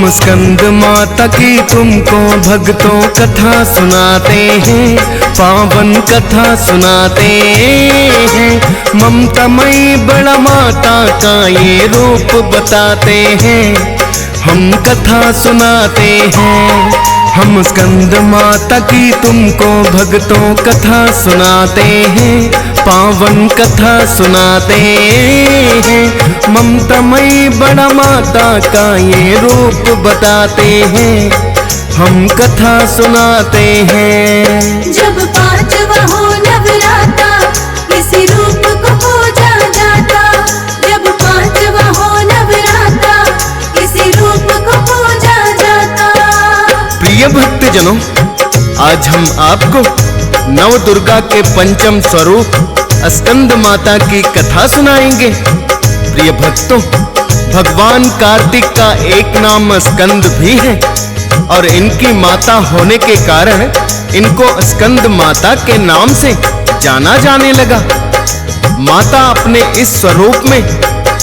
हम स्कंद माता की तुमको भक्तों कथा सुनाते हैं, पावन कथा सुनाते हैं। ममतामयी बड़ा माता का ये रूप बताते हैं, हम कथा सुनाते हैं। हम स्कंद माता की तुमको भक्तों कथा सुनाते हैं, पावन कथा सुनाते हैं। ममतामयी बड़ा माता का ये रूप बताते हैं, हम कथा सुनाते हैं। जब पांचवा हो नवराता इसी रूप को पूजा जाता, जब पांचवा हो नवराता इसी रूप को पूजा जाता। प्रिय भक्तजनों, आज हम आपको नव दुर्गा के पंचम स्वरूप स्कंद माता की कथा सुनाएंगे। प्रिय भक्तों, भगवान कार्तिक का एक नाम स्कंद भी है और इनकी माता होने के कारण इनको स्कंद माता के नाम से जाना जाने लगा। माता अपने इस स्वरूप में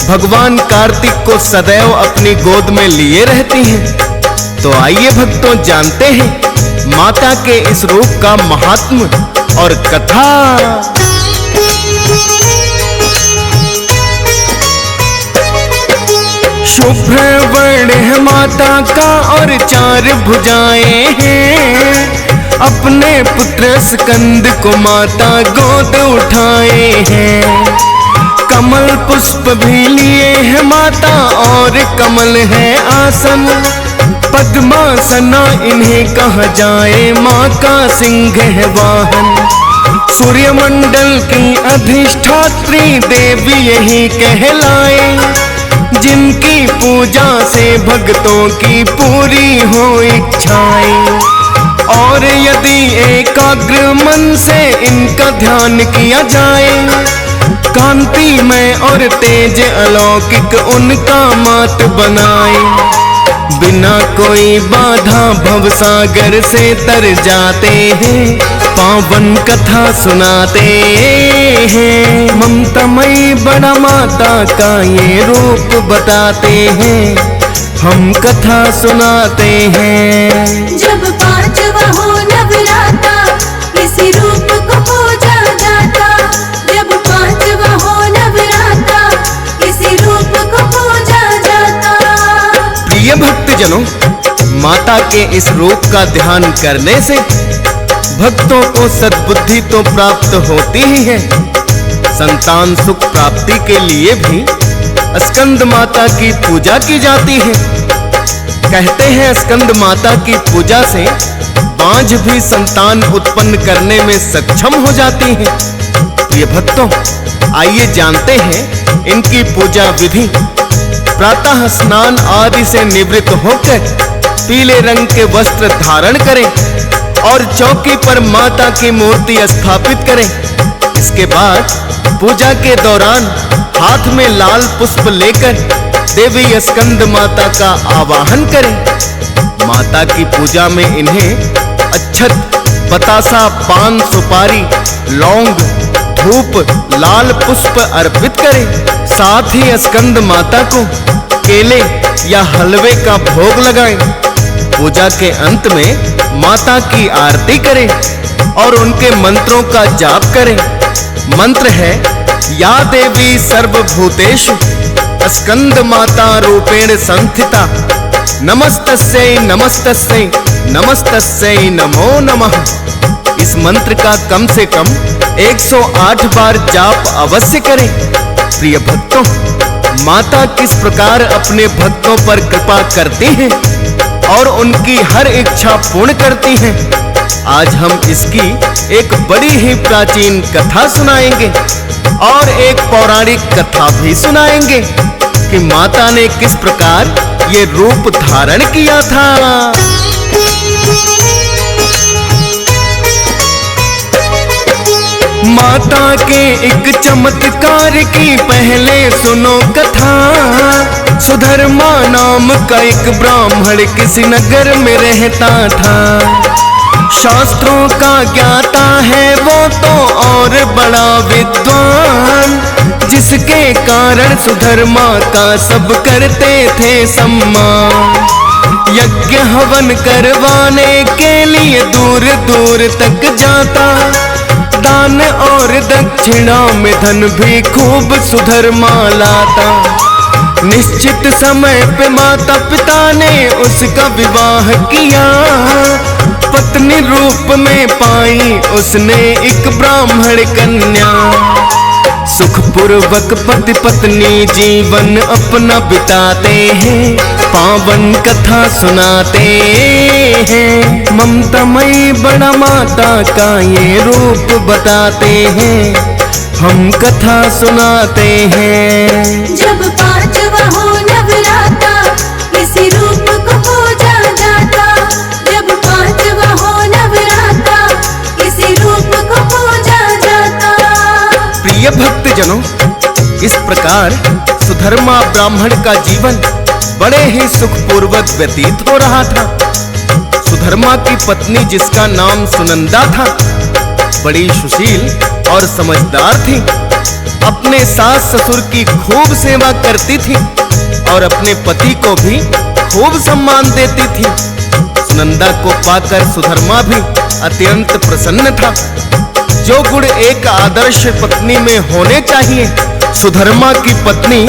भगवान कार्तिक को सदैव अपनी गोद में लिए रहती हैं। तो आइए भक्तों, जानते हैं माता के इस रूप का महात्म्य और कथा। शुभ्र वर्ण है माता का और चार भुजाएं हैं, अपने पुत्र स्कंद को माता गोद उठाए हैं। कमल पुष्प भी लिए है माता और कमल है आसन, पद्मासना इन्हें कहा जाए, माँ का सिंह है वाहन। सूर्यमंडल की अधिष्ठात्री देवी यही कहलाए, जिनकी पूजा से भक्तों की पूरी हो इच्छाएं। और यदि एकाग्र मन से इनका ध्यान किया जाए, कांति में और तेज अलौकिक उनका मात बनाए। बिना कोई बाधा भवसागर से तर जाते हैं, पावन कथा सुनाते हैं। ममतामयी बड़ा माता का ये रूप बताते हैं, हम कथा सुनाते हैं। जब पांचवा हो नवराता इसी रूप को पूजा जाता, जब पांचवा हो नवराता इसी रूप को पूजा जाता। प्रिय भक्तजनों, माता के इस रूप का ध्यान करने से भक्तों को सद्बुद्धि तो प्राप्त होती ही है, संतान सुख प्राप्ति के लिए भी स्कंद माता की पूजा की जाती है। कहते हैं स्कंद माता की पूजा से बांझ भी संतान उत्पन्न करने में सक्षम हो जाती है। प्रिय भक्तों, आइए जानते हैं इनकी पूजा विधि। प्रातः स्नान आदि से निवृत्त होकर पीले रंग के वस्त्र धारण करें और चौकी पर माता की मूर्ति स्थापित करें। इसके बाद पूजा के दौरान हाथ में लाल पुष्प लेकर देवी स्कंद माता का आवाहन करें। माता की पूजा में इन्हें अक्षत, बतासा, पान, सुपारी, लौंग, धूप, लाल पुष्प अर्पित करें। साथ ही स्कंद माता को केले या हलवे का भोग लगाएं। पूजा के अंत में माता की आरती करें और उनके मंत्रों का जाप करें। मंत्र है, या देवी सर्वभूतेषु स्कंद माता रूपेण संस्थिता, नमस्तस्यै नमस्तस्यै नमस्तस्यै नमो नमः। इस मंत्र का कम से कम 108 बार जाप अवश्य करें। प्रिय भक्तों, माता किस प्रकार अपने भक्तों पर कृपा करती हैं और उनकी हर इच्छा पूर्ण करती हैं, आज हम इसकी एक बड़ी ही प्राचीन कथा सुनाएंगे और एक पौराणिक कथा भी सुनाएंगे कि माता ने किस प्रकार ये रूप धारण किया था। माता के एक चमत्कार की पहले सुनो कथा। सुधर्मा नाम का एक ब्राह्मण किसी नगर में रहता था। शास्त्रों का ज्ञाता है वो तो और बड़ा विद्वान, जिसके कारण सुधर्मा का सब करते थे सम्मान। यज्ञ हवन करवाने के लिए दूर दूर तक जाता। दान और दक्षिणा में धन भी खूब सुधर्मा लाता। निश्चित समय पे माता पिता ने उसका विवाह किया। पत्नी रूप में पाई उसने एक ब्राह्मण कन्या। सुखपूर्वक पति पत्नी जीवन अपना बिताते हैं, पावन कथा सुनाते हैं। ममतामयी बड़ा माता का ये रूप बताते हैं, हम कथा सुनाते हैं। जब पांचवा हो नवराता इसी रूप को पूजा जाता। जब पांचवा हो नवराता इसी रूप को पूजा जाता। प्रिय भक्तजनों, इस प्रकार सुधर्मा ब्राह्मण का जीवन बड़े ही सुखपूर्वक व्यतीत हो रहा था। सुधर्मा की पत्नी, जिसका नाम सुनंदा था, बड़ी सुशील और समझदार थी। अपने सास ससुर की खूब सेवा करती थी और अपने पति को भी खूब सम्मान देती थी। सुनंदा को पाकर सुधर्मा भी अत्यंत प्रसन्न था। जो गुण एक आदर्श पत्नी में होने चाहिए, सुधर्मा की पत्नी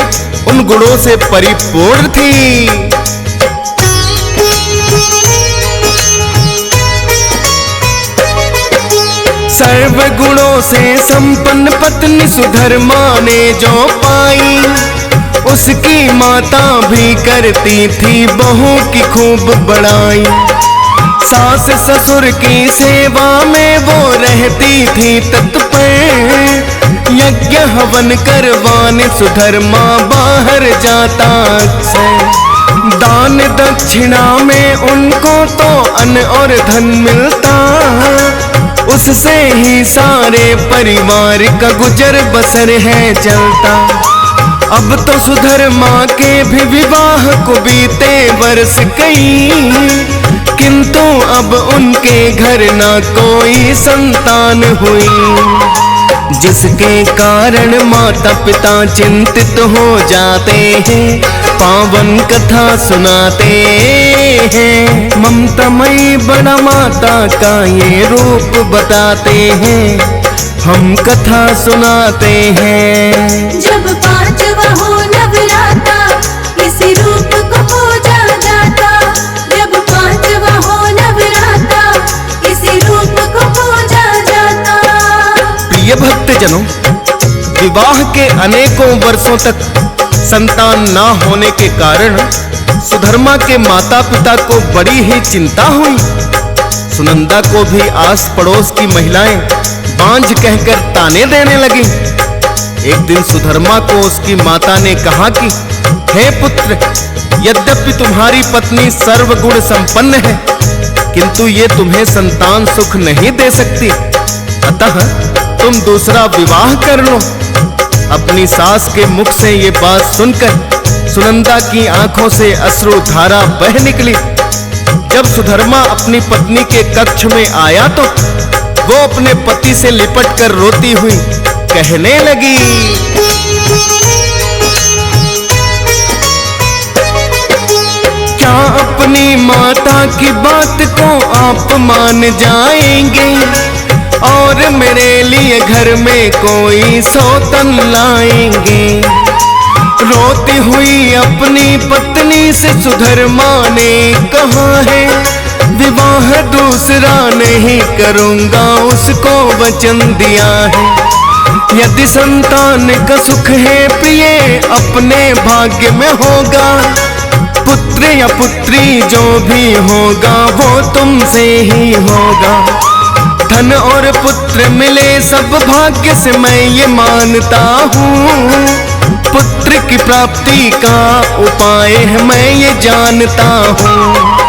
उन गुणों से परिपूर्ण थी। सर्व गुणों से संपन्न पत्नी सुधर्मा ने जो पाई, उसकी माता भी करती थी बहू की खूब बड़ाई। सास ससुर की सेवा में वो रहती थी तत्पर। यज्ञ हवन करवाने सुधर्मा बाहर जाता अक्सर। दान दक्षिणा में उनको तो अन्न और धन मिलता। उससे ही सारे परिवार का गुजर बसर है चलता। अब तो सुधर्मा के भी विवाह को बीते वर्ष कई, किंतु अब उनके घर ना कोई संतान हुई। जिसके कारण माता पिता चिंतित हो जाते हैं, पावन कथा सुनाते हैं। ममतामयी बड़ा माता का ये रूप बताते हैं, हम कथा सुनाते हैं। जब पांचवा हो नवराता इसी रूप को पूजा जाता। जब पांचवा हो नवराता इसी रूप को पूजा जाता। प्रिय भक्तजनों, विवाह के अनेकों वर्षों तक संतान ना होने के कारण सुधर्मा के माता पिता को बड़ी ही चिंता हुई। सुनंदा को भी आस पड़ोस की महिलाएं बांझ कहकर ताने देने लगी। एक दिन सुधर्मा को उसकी माता ने कहा कि हे पुत्र, यद्यपि तुम्हारी पत्नी सर्वगुण संपन्न है, किंतु ये तुम्हें संतान सुख नहीं दे सकती। अतः तुम दूसरा विवाह कर लो। अपनी सास के मुख से ये बात सुनकर सुनंदा की आंखों से अश्रु धारा बह निकली। जब सुधर्मा अपनी पत्नी के कक्ष में आया तो वो अपने पति से लिपट कर रोती हुई कहने लगी, क्या अपनी माता की बात को आप मान जाएंगे और मेरे लिए घर में कोई सौतन लाएंगे। रोती हुई अपनी पत्नी से सुधर्मा ने कहा है, विवाह दूसरा नहीं करूंगा, उसको वचन दिया है। यदि संतान का सुख है प्रिय अपने भाग्य में होगा, पुत्र या पुत्री जो भी होगा वो तुमसे ही होगा। धन और पुत्र मिले सब भाग्य से मैं ये मानता हूँ, पुत्र की प्राप्ति का उपाय है मैं ये जानता हूँ।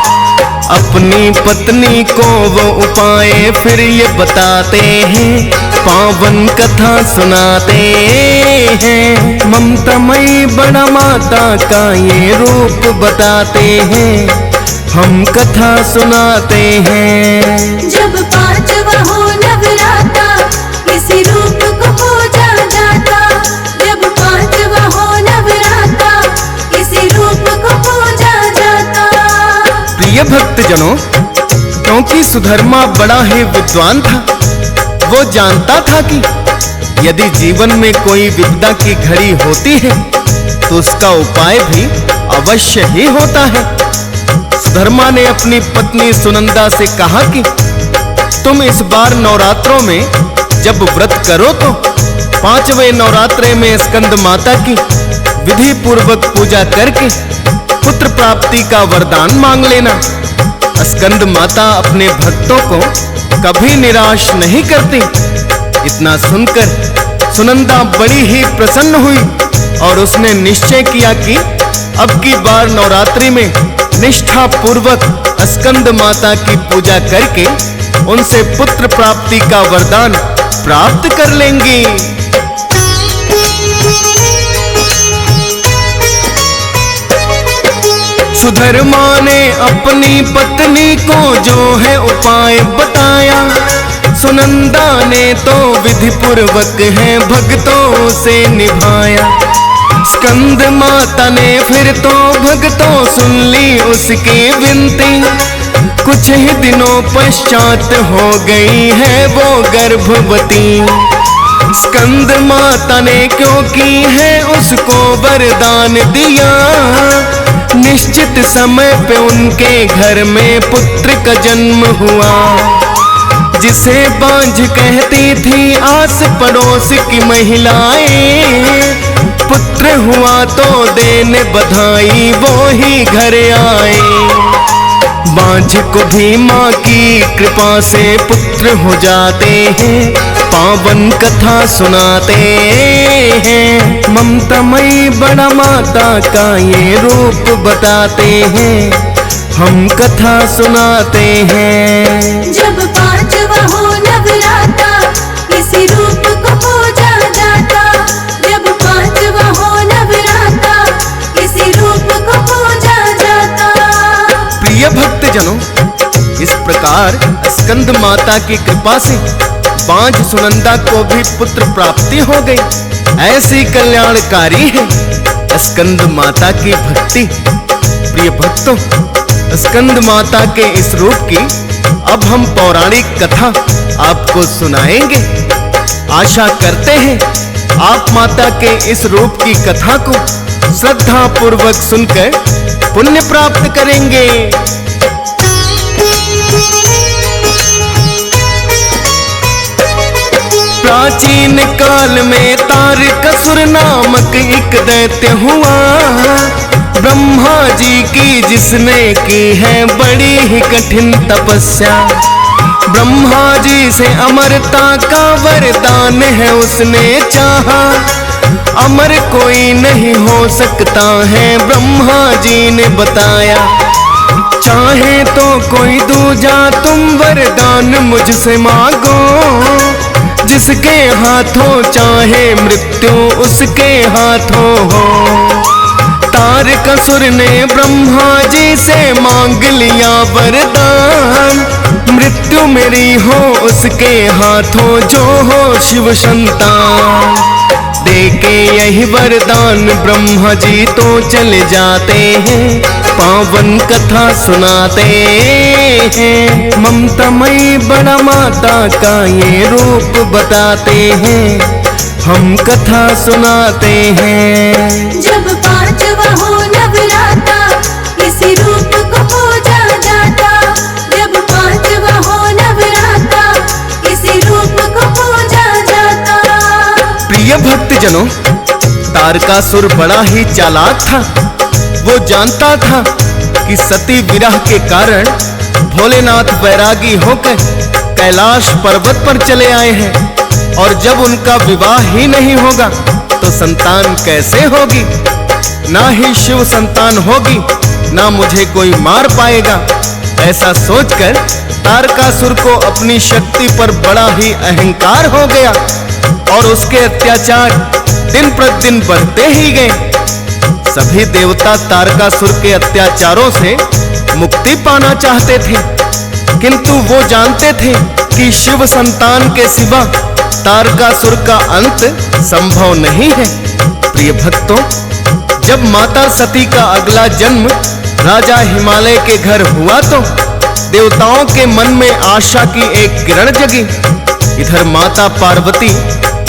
अपनी पत्नी को वो उपाय फिर ये बताते हैं, पावन कथा सुनाते हैं। ममतामयी बड़ा माता का ये रूप बताते हैं, हम कथा सुनाते हैं। जब पांचवा हो नवराता इसी रूप को पूजा जाता। जब पांचवा हो नवराता इसी रूप को पूजा जाता। प्रिय भक्तजनों, क्योंकि सुधर्मा बड़ा ही विद्वान था, वो जानता था कि यदि जीवन में कोई विपदा की घड़ी होती है तो उसका उपाय भी अवश्य ही होता है। सुधर्मा ने अपनी पत्नी सुनंदा से कहा कि तुम इस बार नवरात्रों में जब व्रत करो तो 5वें नवरात्रे में स्कंद माता की विधि पूर्वक पूजा करके पुत्र प्राप्ति का वरदान मांग लेना। स्कंद माता अपने भक्तों को कभी निराश नहीं करती। इतना सुनकर सुनंदा बड़ी ही प्रसन्न हुई और उसने निश्चय किया कि अब की बार नवरात्रि में निष्ठा पूर्वक स्कंद माता की पूजा करके उनसे पुत्र प्राप्ति का वरदान प्राप्त कर लेंगी। सुधर्मा ने अपनी पत्नी को जो है उपाय बताया, सुनंदा ने तो विधि पूर्वक है भक्तों से निभाया। स्कंद माता ने फिर तो भक्तों सुन ली उसकी विनती, कुछ ही दिनों पश्चात हो गई है वो गर्भवती। स्कंद माता ने क्योंकि है उसको वरदान दिया, निश्चित समय पे उनके घर में पुत्र का जन्म हुआ। जिसे बांझ कहती थी आस पड़ोस की महिलाएं, पुत्र हुआ तो देने बधाई वो ही घर आए। बांझ को भी माँ की कृपा से पुत्र हो जाते हैं, पावन कथा सुनाते हैं। ममतामयी बड़ा माता का ये रूप बताते हैं, हम कथा सुनाते हैं। जब 5वां हो नवराता, इसी रूप को पूजा जाता। जब 5वां हो नवराता, इसी रूप को पूजा जाता। प्रिय भक्तजनों, इस प्रकार स्कंद माता की कृपा से बांझ सुनंदा को भी पुत्र प्राप्ति हो गई। ऐसी कल्याणकारी है स्कंद माता की भक्ति। प्रिय भक्तों, स्कंद माता के इस रूप की अब हम पौराणिक कथा आपको सुनाएंगे। आशा करते हैं आप माता के इस रूप की कथा को श्रद्धा पूर्वक सुनकर पुण्य प्राप्त करेंगे। प्राचीन काल में तारकासुर नामक एक दैत्य हुआ, ब्रह्मा जी की जिसने की है बड़ी ही कठिन तपस्या। ब्रह्मा जी से अमरता का वरदान है उसने चाहा, अमर कोई नहीं हो सकता है ब्रह्मा जी ने बताया। चाहे तो कोई दूजा तुम वरदान मुझसे मांगो, जिसके हाथों चाहे मृत्यु उसके हाथों हो। तारकासुर ने ब्रह्मा जी से मांग लिया वरदान, मृत्यु मेरी हो उसके हाथों जो हो शिव संतान। देके यही वरदान ब्रह्मा जी तो चले जाते हैं, पावन कथा सुनाते हैं। ममतामयी बड़ा माता का ये रूप बताते हैं, हम कथा सुनाते हैं। जब 5वां हो नवराता, इसी रूप को पूजा जाता। जब 5वां हो नवराता, इसी रूप को पूजा जाता। प्रिय भक्तजनों, तारकासुर बड़ा ही चालाक था। वो जानता था कि सती विरह के कारण भोलेनाथ वैरागी होकर कैलाश पर्वत पर चले आए हैं, और जब उनका विवाह ही नहीं होगा तो संतान कैसे होगी। ना ही शिव संतान होगी, ना मुझे कोई मार पाएगा। ऐसा सोचकर तारकासुर को अपनी शक्ति पर बड़ा ही अहंकार हो गया और उसके अत्याचार दिन प्रतिदिन बढ़ते ही गए। सभी देवता तारकासुर के अत्याचारों से मुक्ति पाना चाहते थे, किंतु वो जानते थे कि शिव संतान के सिवा तारकासुर का अंत संभव नहीं है। प्रिय भक्तों, जब माता सती का अगला जन्म राजा हिमालय के घर हुआ तो देवताओं के मन में आशा की एक किरण जगी। इधर माता पार्वती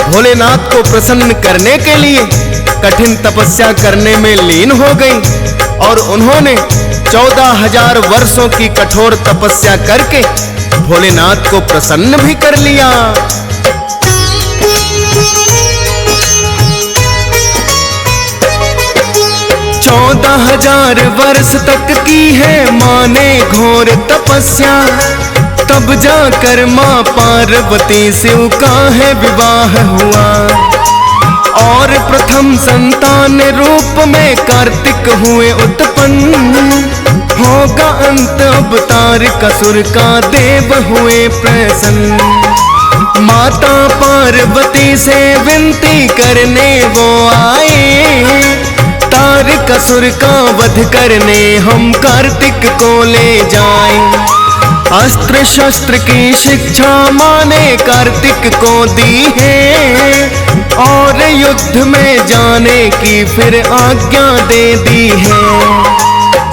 भोलेनाथ को प्रसन्न करने के लिए कठिन तपस्या करने में लीन हो गई और उन्होंने 14,000 वर्षों की कठोर तपस्या करके भोलेनाथ को प्रसन्न भी कर लिया। 14,000 वर्ष तक की है माँ ने घोर तपस्या, तब जाकर माँ पार्वती शिव का है विवाह हुआ। और प्रथम संतान रूप में कार्तिक हुए उत्पन्न, होगा अंत अवतार कसुर का देव हुए प्रसन्न। माता पार्वती से विनती करने वो आए, तार कसुर का वध करने हम कार्तिक को ले जाएं। अस्त्र शस्त्र की शिक्षा माँ ने कार्तिक को दी है, और युद्ध में जाने की फिर आज्ञा दे दी है।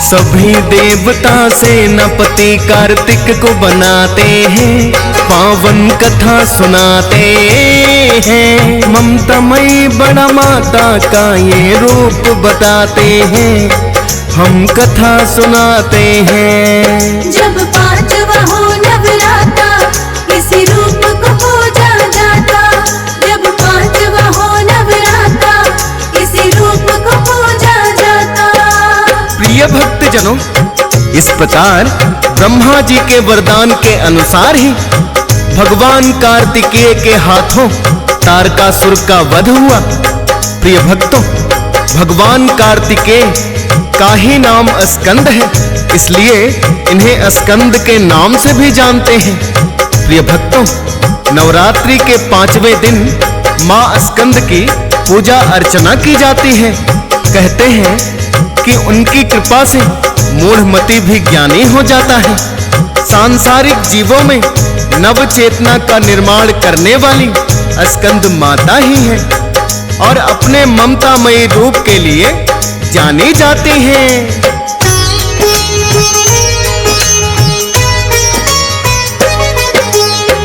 सभी देवता सेनापति कार्तिक को बनाते हैं, पावन कथा सुनाते हैं। ममतामयी बड़ा माता का ये रूप बताते हैं, हम कथा सुनाते हैं। जब पांचवा हो नवराता, इसी रूप को पूजा जाता। जब पांचवा हो नवराता, इसी रूप को पूजा जाता। प्रिय भक्तजनों, इस प्रकार ब्रह्मा जी के वरदान के अनुसार ही भगवान कार्तिकेय के हाथों तारकासुर का वध हुआ। प्रिय भक्तों, भगवान कार्तिकेय का ही नाम स्कंद है, इसलिए इन्हें स्कंद के नाम से भी जानते हैं। प्रिय भक्तों, नवरात्रि के 5वें दिन माँ स्कंद की पूजा अर्चना की जाती है। कहते हैं कि उनकी कृपा से मूढ़मति भी ज्ञानी हो जाता है। सांसारिक जीवों में नव चेतना का निर्माण करने वाली स्कंद माता ही है और अपने ममतामयी रूप के लिए जानी जाती हैं।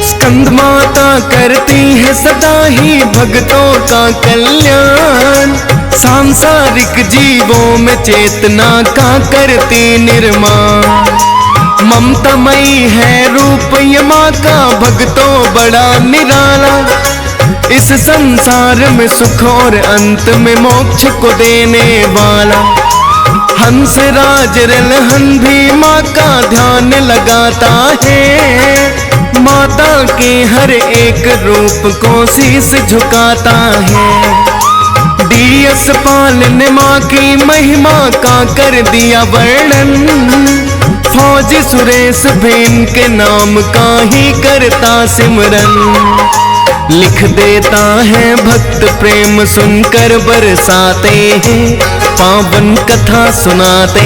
स्कंद माता करती है सदा ही भक्तों का कल्याण, सांसारिक जीवों में चेतना का करती निर्माण। ममतामयी है रूप ये माँ का भक्तों बड़ा निराला, इस संसार में सुख और अंत में मोक्ष को देने वाला। हंस राज रलहन भी माँ का ध्यान लगाता है, माता के हर एक रूप को शीश झुकाता है। डीएस पाल ने माँ की महिमा का कर दिया वर्णन, फौजी सुरेश भी इनके नाम का ही करता सिमरन। लिख देता है भक्त प्रेम सुनकर बरसाते हैं, पावन कथा सुनाते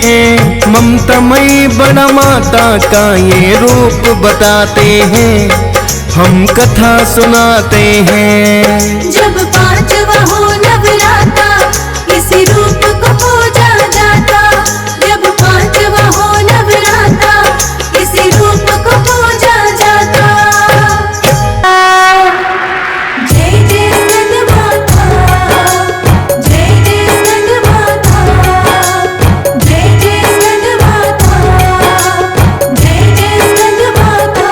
हैं। ममतामयी बड़ा माता का ये रूप बताते हैं, हम कथा सुनाते हैं। जब पांचवा हो नवराता, इसी रूप को पूजा जाता। जब पांचवा हो नवराता, इसी रूप को पूजा जाता। जय जय स्कंद माता, जय जय स्कंद माता, जय जय स्कंद माता, जय जय स्कंद माता।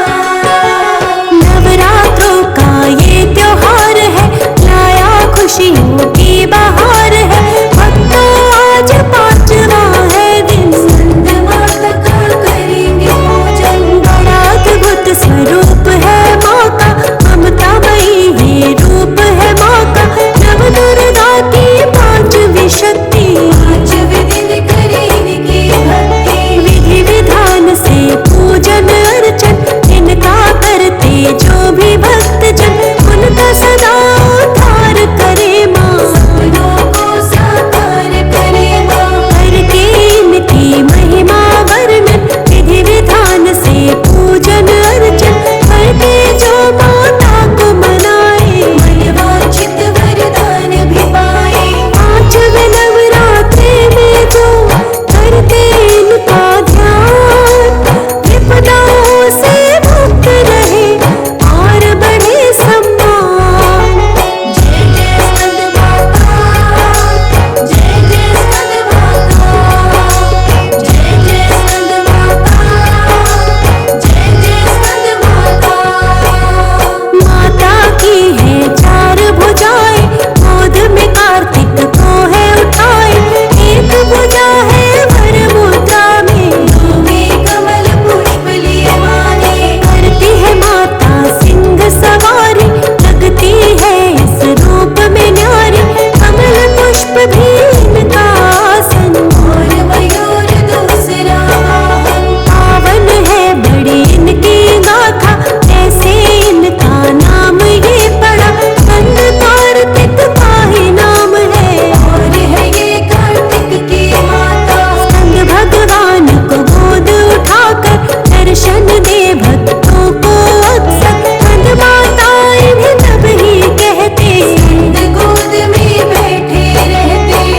नवरात्रों का ये त्योहार है, लाया भी इनका आसन, और मयूर दूसरा वाहन। पावन है बड़ी इनकी गाथा, जैसे इनका नाम ये पड़ा, स्कंद कार्तिक का ही नाम है। और है ये कार्तिक की माता, स्कंद भगवान को गोद उठाकर दर्शन दे भक्तों को अक्सर, स्कंद माता इन्हें तब ही कहते, स्कंद गोद में बैठे रहते।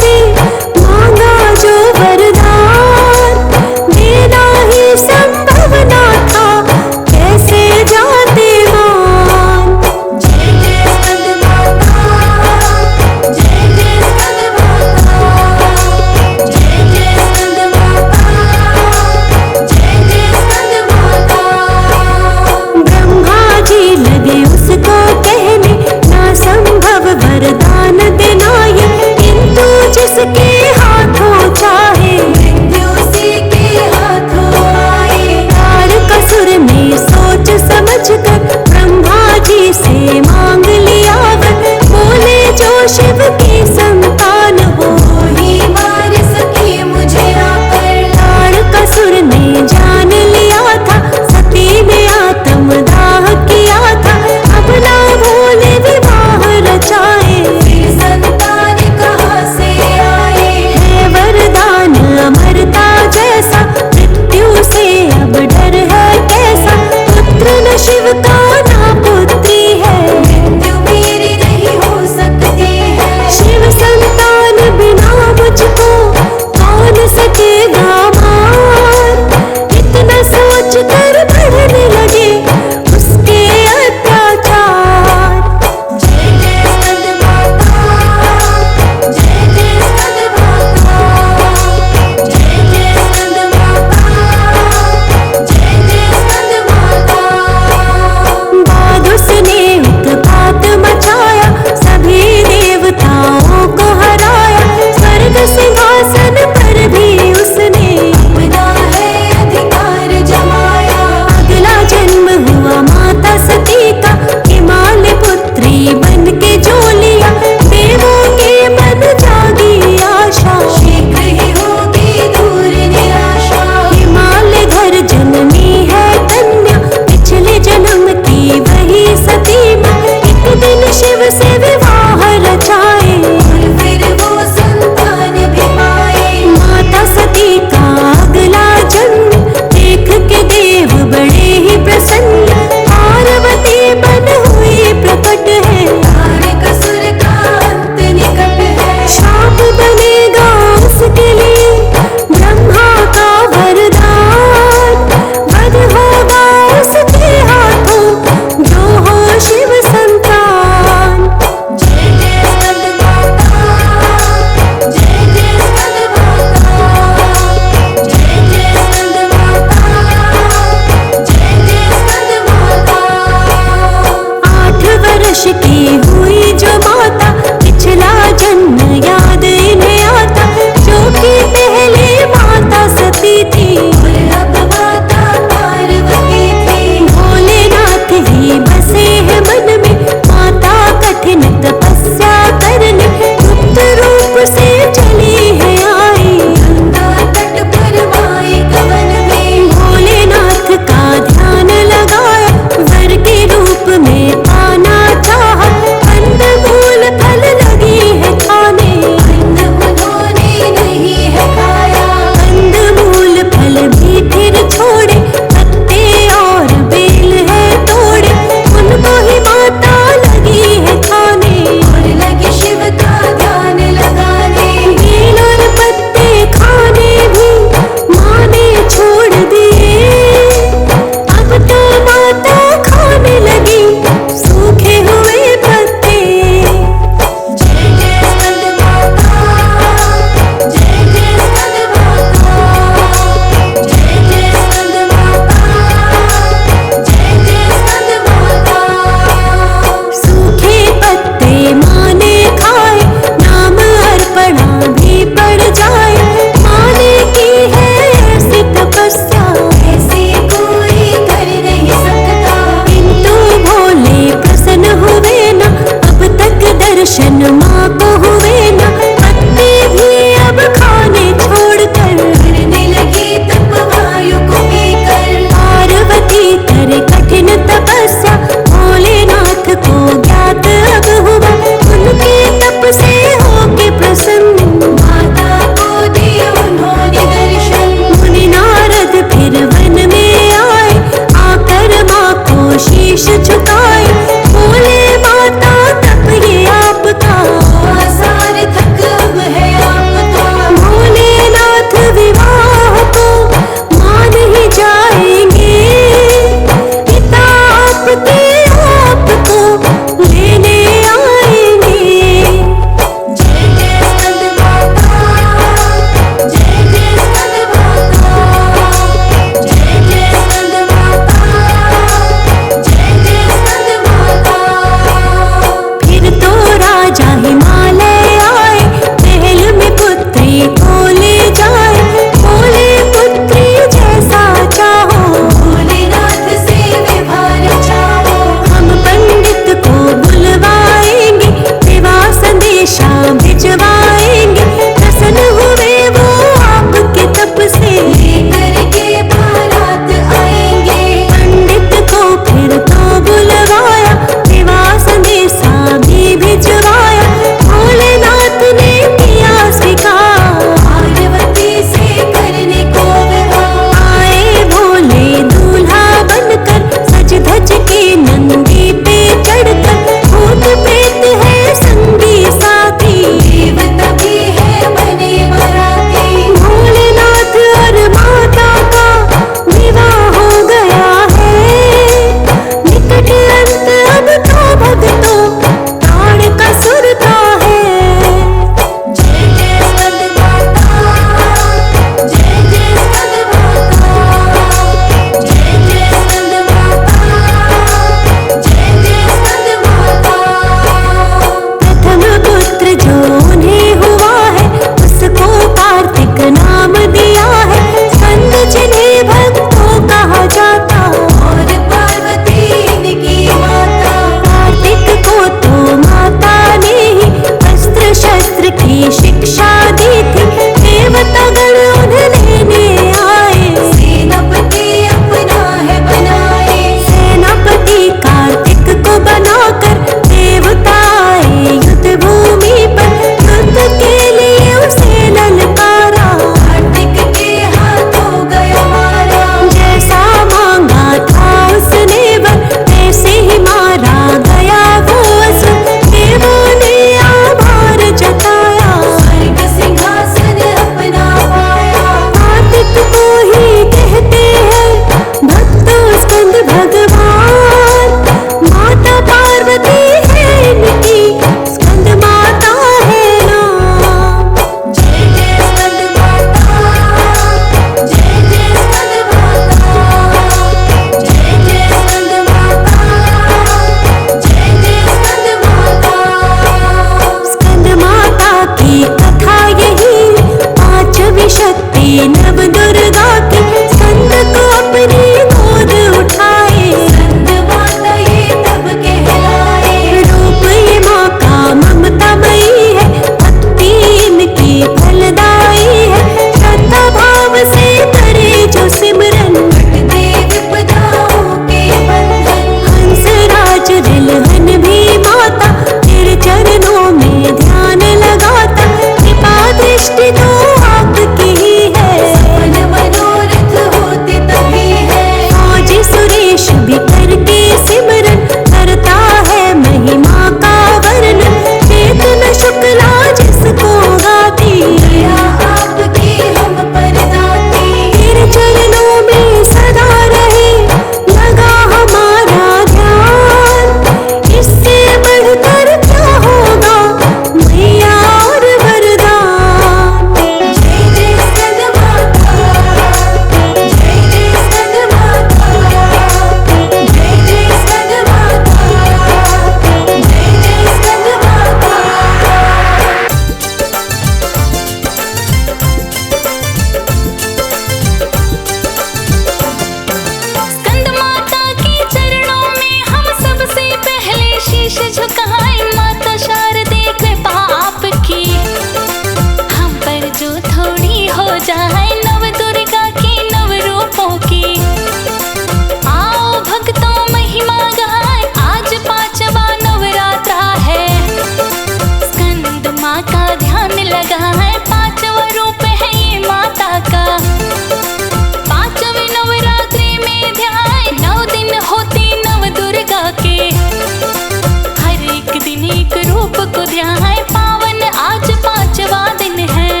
संध्या है पावन, आज 5वां दिन है।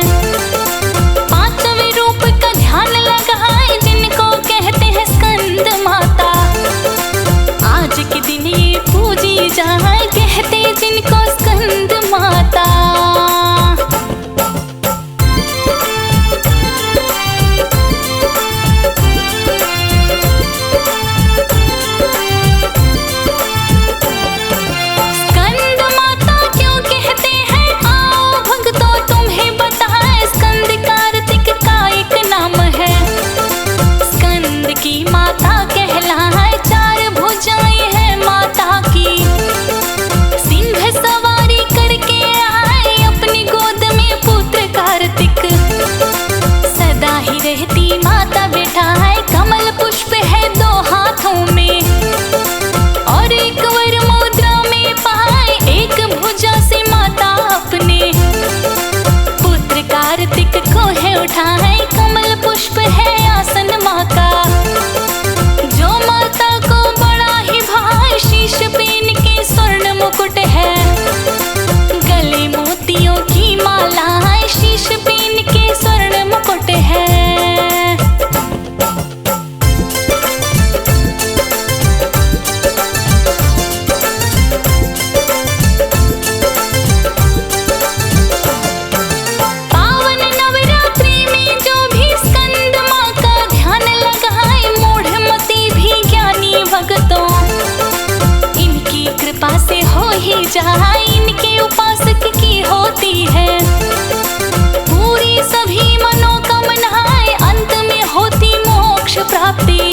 5वें रूप का ध्यान लगाए जिनको कहते हैं स्कंद माता। आज के दिन ये पूजी जाए, कहते जिनको स्कंद माता। रहती माता बेटा है, कमल पुष्प है 2 हाथों में, और एक वर मुद्रा में पाए, एक भुजा से माता अपने। पुत्र कार्तिक को है उठाए, कमल पुष्प है आसन माँ का। जो माता को बड़ा ही भाई, शीश पे इनके स्वर्ण मुकुट है। गले मोतियों की माला है, शीश पे इनके स्वर्ण मुकुट है। से हो ही जाए, इनके उपासक की होती है पूरी सभी मनोकामनाएं, अंत में होती मोक्ष प्राप्ति।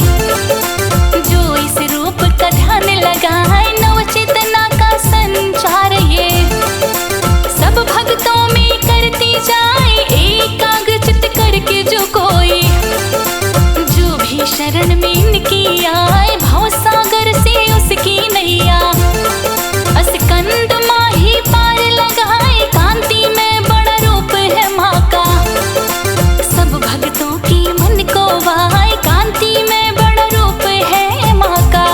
जो इस रूप का ध्यान लगाए, नवचेतना का संचार ये सब भक्तों में करती जाए, एकाग्रचित करके जो कोई, जो भी शरण में इनकी आए, भव सागर से उसकी नैया। स्कंद माही पार लगाए, कांति में बड़ा रूप है माँ का। सब भक्तों की मन को वाए, कांति में बड़ा रूप है माँ का।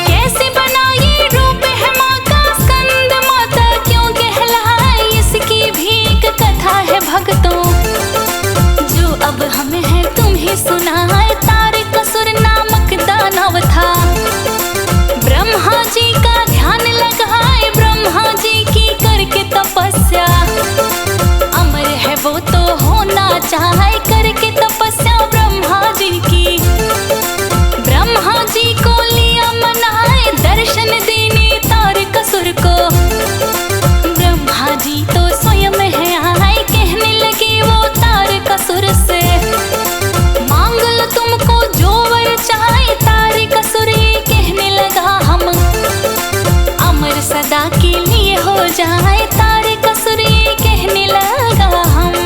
कैसे बना ये रूप है माँ का, स्कंद माता क्यों कहलाए, इसकी भी एक कथा है भक्तों, जो अब हमें है तुम्हें सुनाए। तारकासुर नामक दानव था, ब्रह्मा जी का ध्यान लगाए, ब्रह्मा जी की करके तपस्या। अमर है वो तो होना चाहे, करके तपस्या ब्रह्मा जी की। ब्रह्मा जी को लिया मनाए, दर्शन देने तारकासुर को। ब्रह्मा जी तो स्वयं है आए, कहने लगे वो तारकासुर से, मांग लो तुमको जो वर चाहे। तारकासुर ये कहने लगा, हम अमर सदा के लिए हो जाए। तारकासुर ये कहने लगा, हम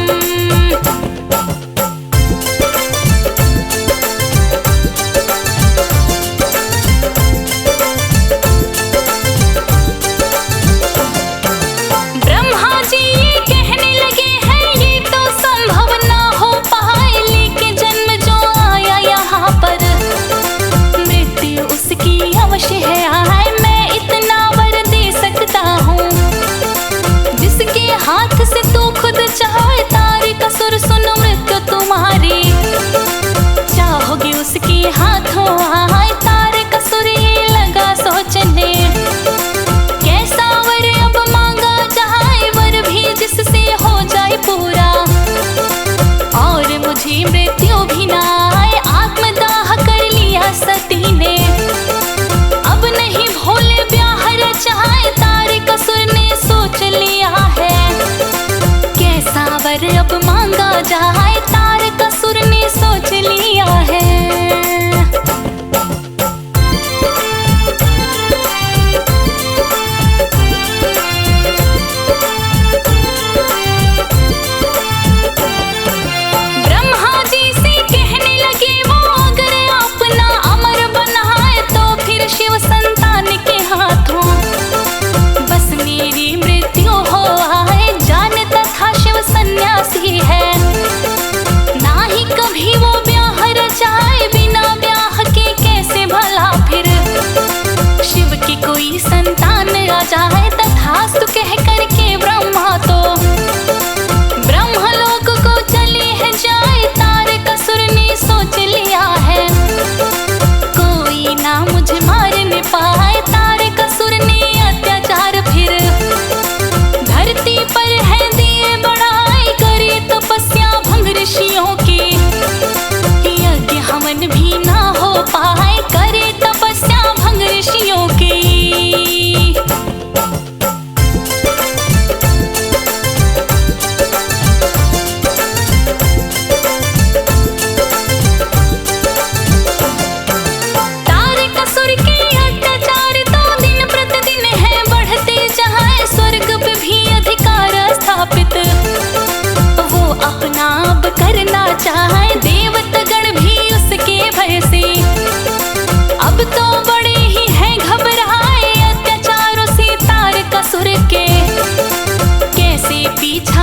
ब्रह्मा जी ये कहने लगे हैं, ये तो संभव ना हो पाए, लेके जन्म जो आया यहाँ पर, मृत्यु उसकी अवश्य है आए। मैं इतना वर दे सकता हूँ, जिसके हाथ से तू खुद चाहे। तारकासुर सुनो मृत्यु तुम्हारी, चाहोगे उसके हाथों आए। तारकासुर ये लगा सोचने, कैसा वर अब मांगा जाए, वर भी जिससे हो जाए पूरा, और मुझे मृत्यु भी ना आए। आत्मदाह कर लिया सती ने, अब नहीं भोले ब्याह रचाए। तारकासुर ने सोच लिया है, कैसा वर अब मांगा जाए। तारकासुर ने सोच लिया है। ब्रह्मा जी से कहने लगे वो, अगर अपना अमर बनाए, तो फिर शिव संतान के हाथों बस मेरी मृत्यु हो आए। जानता था शिव सन्यासी है,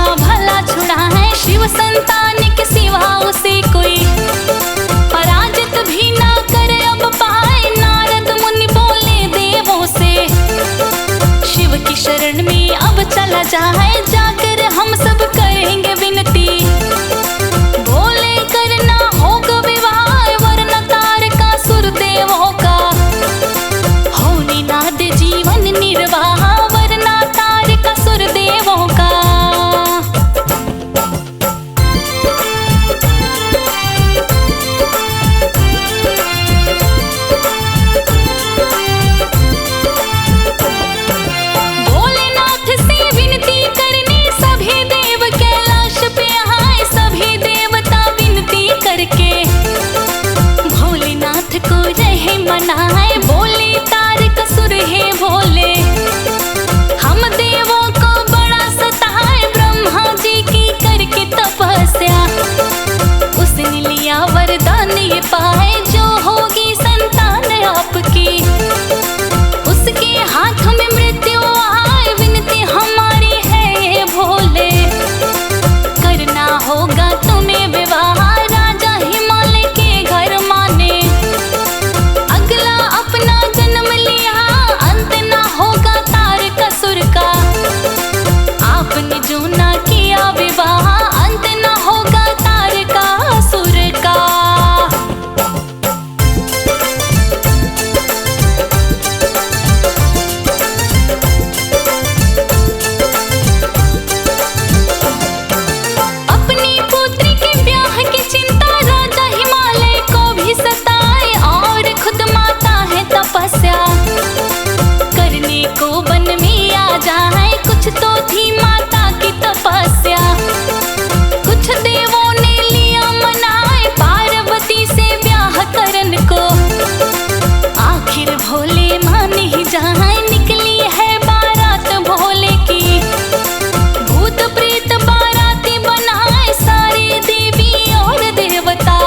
मूर्छा भला छुड़ाए, शिव संतान के सिवा उसे कोई पराजित भी ना करे अब पाए। नारद मुनि बोले देवों से, शिव की शरण में अब चला जाए, जाकर हम सब करेंगे विनती। बोले करना होगा विवाह, वरना तारकासुर देवों का हो निनाद जीवन निर्वाह, वरना तारकासुर देवों का। भोलेनाथ से विनती करनी सभी देव कैलाश पे आए, सभी देवता विनती करके भोलेनाथ को रहे मनाए। बोले तारकासुर है भोले, हम देवों को बड़ा सताए, ब्रह्मा जी की करके तपस्या उसने लिया वरदान ये पाए। जो होगी संतान आपकी, उसके हाथ में मृत्यु आए, विनती हमारी है ये भोले, करना होगा तुम्हें विवाह, राजा हिमालय के घर माने। अगला अपना जन्म लिया, अंत ना होगा तारकासुर का, आपने जो ना किया विवाह, अंत ना होगा तारकासुर का। अपनी पुत्री के ब्याह की चिंता राजा हिमालय को भी सताए, और खुद माता है तपस्या करने को वन में आ जाए। कुछ तो थी माता की तपस्या, कुछ देवों ने लिया मनाए, पार्वती से ब्याह करन को आखिर भोले मान ही जाए। निकली है बारात भोले की, भूत प्रेत बाराती बनाए, सारे देवी और देवता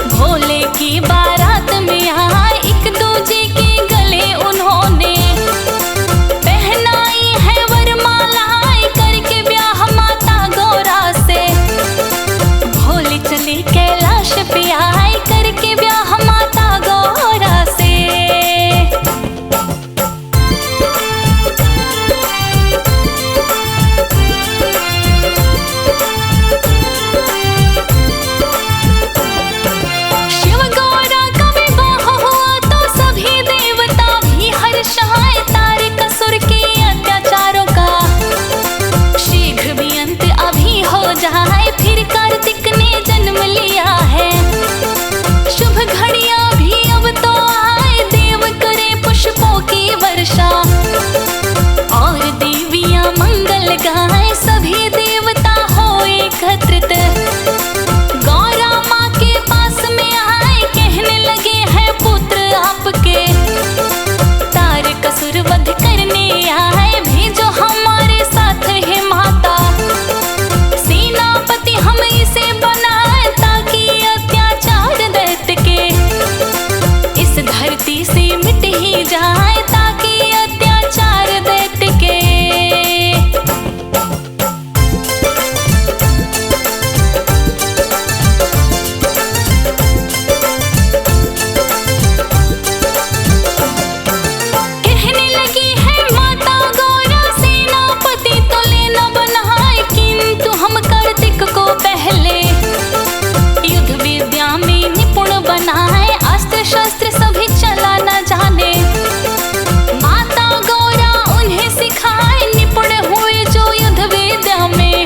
भोले की बारात में आए। एक दूजे के गले उन्होंने पहनाई है वरमालाएं, करके ब्याह माता गौरा से भोले चले कैलाश पे आए, करके ब्याह माता गौरा से। शिव गौरा का विवाह हुआ तो सभी देवता भी हर्षाए, तारकासुर के अत्याचारों का शीघ्र भी अंत अभी हो जाए। फिर कार्तिक ने जन्म लिया है, शुभ घड़ियां भी अब तो आए, देव करे पुष्पों की वर्षा और देवियां मंगल गाए। सभी देवता हो एकत्रित गौरा माँ के पास में आए, कहने लगे हैं पुत्र आपके तारकासुर वध करने आए। भेजो हमारे साथ है माता, सेनापति हम इसे बनाए, ताकि अत्याचार दैत्य के इस धरती से मिट ही जाए, ताकि अत्याचार दैत्य के। कहने लगी है माता गौरा, सेनापति तो लेना बनाए, किंतु हम कार्तिक को पहले युद्ध विद्या में निपुण बनाए, अस्त्र शस्त्र सभी चला न जाने। माता गौरा उन्हें सिखाए, निपुण हुए जो युद्ध विद्या में,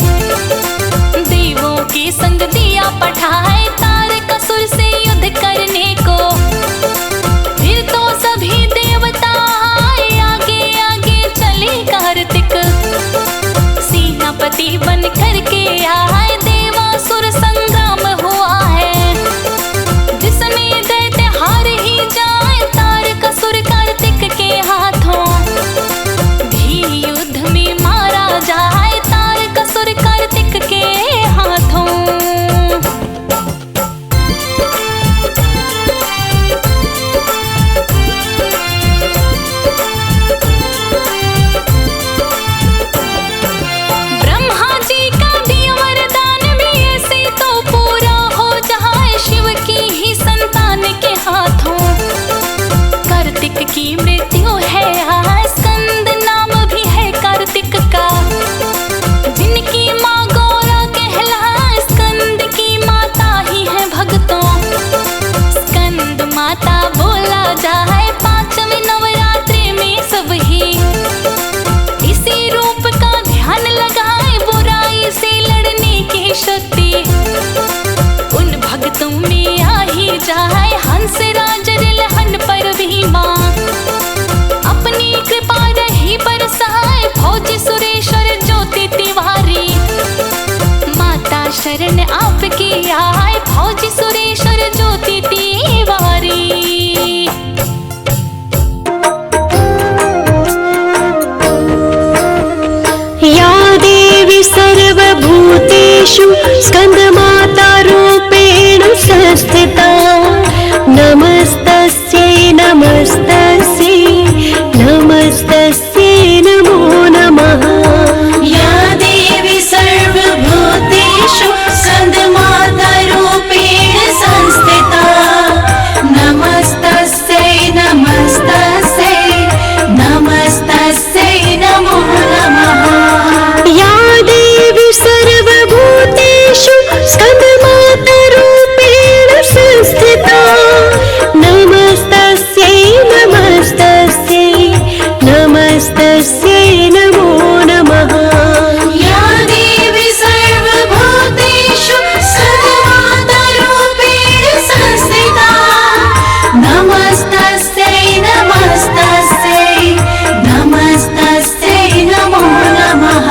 देवों के संग दिया पठाए, तारकासुर से युद्ध करने को। फिर तो सभी देवता आए, आगे आगे चले कार्तिक, सेनापति बन करके आए। देवासुर संग्राम हुआ है, जिसमें दैत्य हार ही जाए, तारकासुर कार्तिक के हाथों भी युद्ध में मारा जाए, तारकासुर कार्तिक के हाथों। ब्रह्मा मृत्यु है स्कंद नाम भी है कार्तिक का। जिनकी माँ गौरा कहलाए स्कंद की माता ही है भक्तों। स्कंद माता बोला जाए पांचवें नवरात्रि में सब ही इसी रूप का ध्यान लगाए बुराई से लड़ने की शक्ति उन भक्तों में आ ही जाए। हंस राज रिलहन पर भी माँ अपनी कृपा रही बरसाए। फौजी सुरेश्वर ज्योति तिवारी माता शरण आपकी आए। फौजी सुरेश्वर ज्योति तिवारी। या देवी सर्वभूतेषु स्कन्दमाता रूपेण संस्थिता। नमस्तस्यै नमस्तस्यै नमस्तस्यै नमो नमः। या देवी सर्वभूतेषु स्कन्दमाता रूपेण संस्थिता। नमस्तस्यै नमस्तस्यै नमस्तस्यै नमो नमः। या देवी सर्वभूतेषु स्कन्दमाता रूपेण संस्थिता। नमस्तस्यै नमस्तस्यै नमस्तस्यै नमो नमः। या देवी सर्वभूतेषु स्कन्दमाता रूपेण संस्थिता। नमस्तस्यै नमस्तस्यै नमस्तस्यै नमो नमः।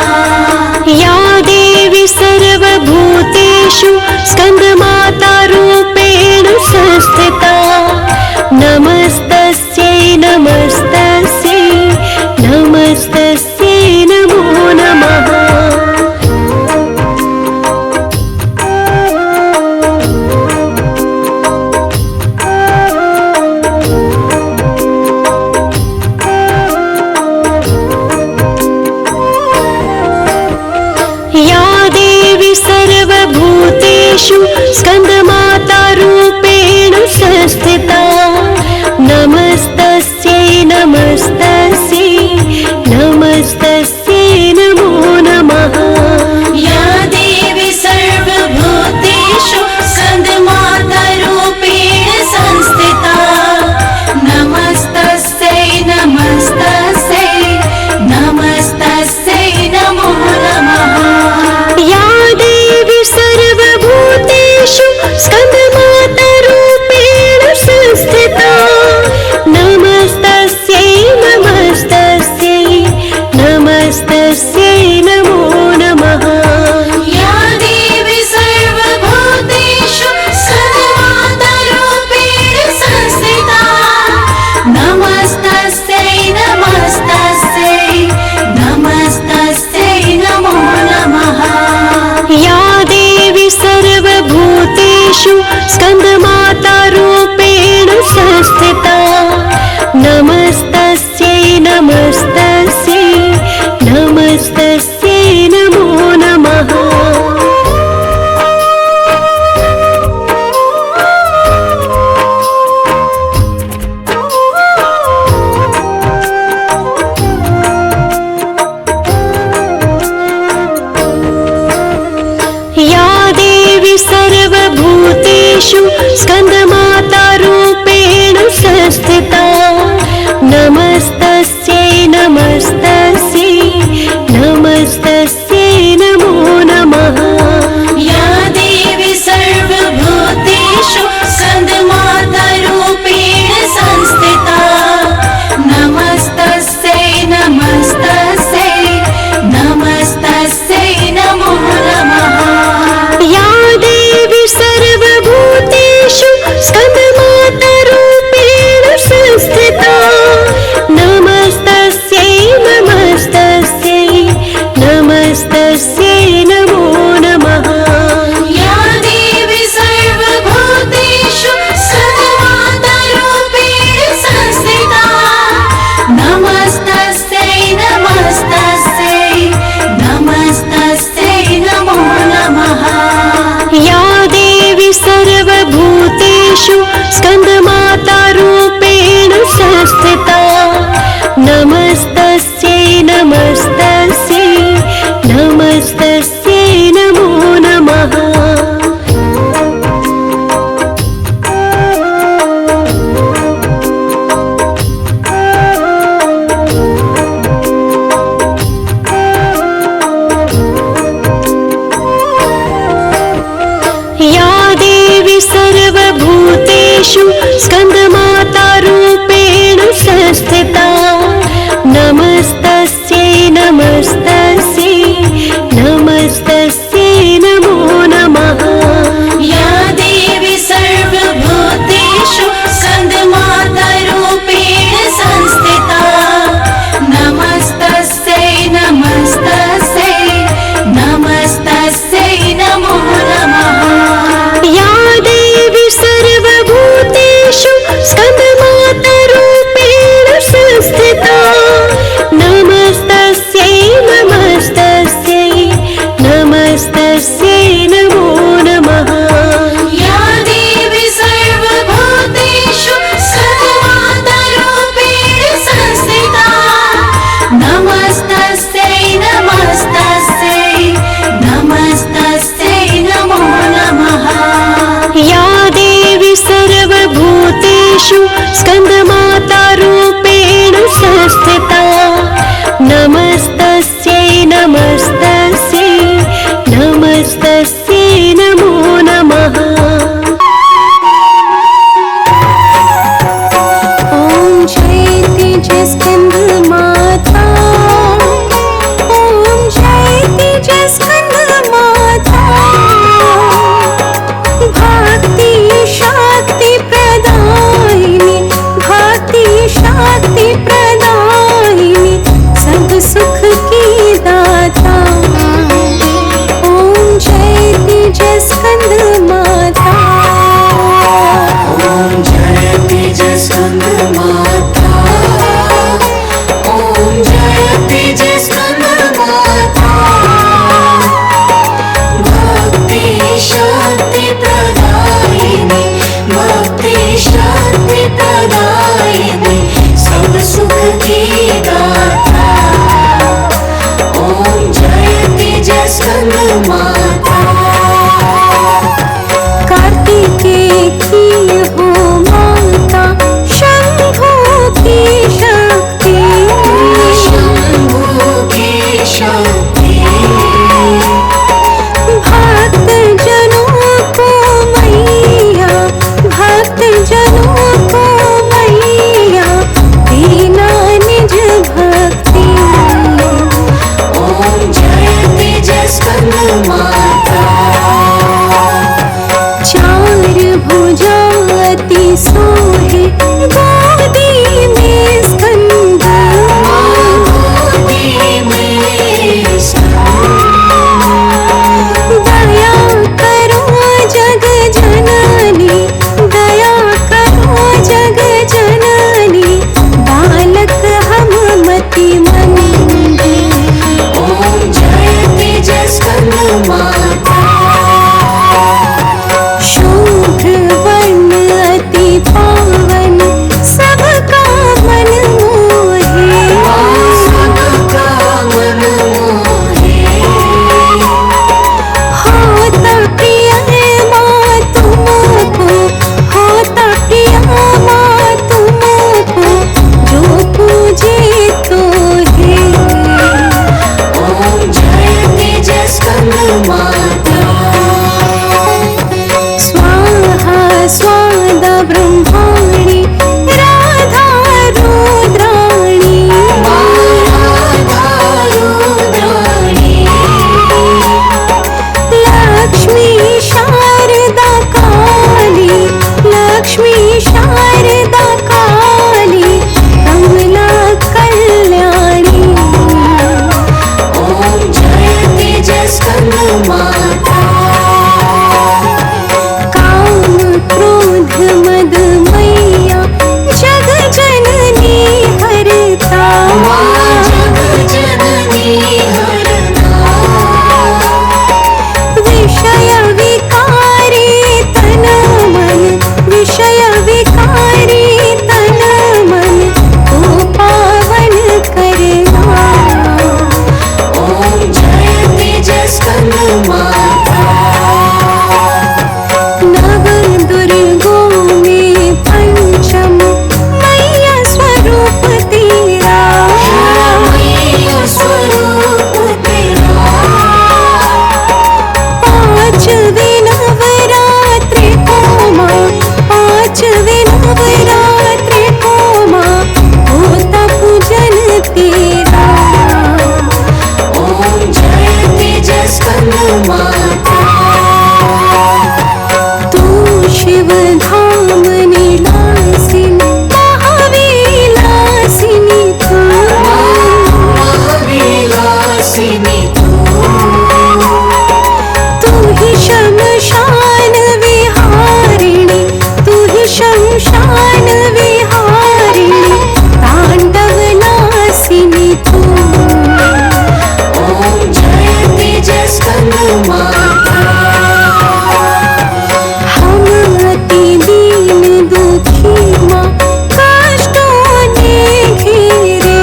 या देवी सर्वभूतेषु स्कन्दमाता रूपेण संस्थिता। नमस्तस्यै नमस्तस्यै नमस्तस्यै नमो नमः। या देवी सर्वभूतेषु स्कन्दमाता रूपेण संस्थिता। नमस्तस्यै नमस्तस्यै नमस्तस्यै नमो नमः। या देवी सर्वभूतेषु स्कन्दमाता रूपेण संस्थिता। नमस्तस्यै नमस्तस्यै नमस्तस्यै नमो नमः। या देवी सर्वभूतेषु स्कन्दमाता रूपेण संस्थिता। नमस्तस्यै नमस्तस्यै नमस्तस्यै नमो नमः। या देवी सर्वभूतेषु स्कन्दमाता रूपेण संस्थिता। नमस्तस्यै नमस्तस्यै नमस्तस्यै नमो नमः। या देवी सर्वभूतेषु स्कन्दमाता रूपेण संस्थिता। नमस्तस्यै नमस्तस्यै नमस्तस्यै नमो नमः। या देवी सर्वभूतेषु स्कन्दमाता रूपेण संस्थिता। नमस्तस्यै नमस्तस्यै नमस्तस्यै नमो नमः। या देवी सर्वभूतेषु स्कन्दमाता रूपेण संस्थिता। नमस्तस्यै नमस्तस्यै नमस्तस्यै नमो नमः। या देवी सर्वभूतेषु सर्वभूतेषु स्कन्दमातारूपेण संस्थिता नमस्तस्यै नमस्तस्यै नमस्तस्यै नमो नमः। या देवी सर्वभूतेषु स्कन्दमातारूपेण संस्थिता नमस्तस्यै नमस्तस्यै नमस्तस्यै नमो नमः। या देवी सर्वभूतेषु स्कन्दमातारूपेण संस्थिता नमस्तस्यै नमस्तस्यै नमस्तस्यै नमो नमः। या देवी सर्वभूतेषु स्कन्दमातारूपेण संस्थिता नमस्तस्यै नमस्तस्यै नमस्तस्यै नमो नमः। या देवी सर्वभूतेषु स्कन्दमातारूपेण संस्थिता नमस्तस्यै नमस्तस्यै नमस्तस्यै नमो नमः। ॐ जयति जय स्कन्दमाता ॐ जयति जय स्कन्दमाता भक्ति शक्ति प्रदायिनी भक्ति शक्ति प्रदायिनी सब सुख की दाता ॐ जयति जय स्कन्दमाता ॐ जयति जय स्कन्दमाता ॐ जयति जय स्कन्दमाता भक्ति शक्ति प्रदायिनी भक्ति शक्ति प्रदायिनी सब सुख की दाता ॐ जयति जय स्कन्दमाता। कार्तिकेय की हो माता शंभू की शक्ति शंभू की शक्ति भक्त जनों को मैया भक्त जनों को मैया दीना निज भक्ति ॐ जयति जय स्कन्दमाता। चार भुजा अति सोहे गोदी में स्कंद गोदी में स्कंद दया करो जग जननी दया करो जग जननी बालक हम मति मंद ॐ जयति जय स्कन्दमाता। शुभ्र वर्ण अति पावन सबका मन मोहे सबका मन मोहे होता प्रिय माँ तुमको होता प्रिय माँ तुमको जो पूजे तो है ॐ जयति जय स्कन्दमाता। स्वाहा स्वादा ब्रह्माणि राधा रुद्राणि राधा रुद्राणि लक्ष्मी शारदा काली लक्ष्मी शारदा काली कमला कल्याणी ॐ जयति जय स्कन्दमाता। माता। हम अति दीन दुखी माँ, कष्टों ने घेरे,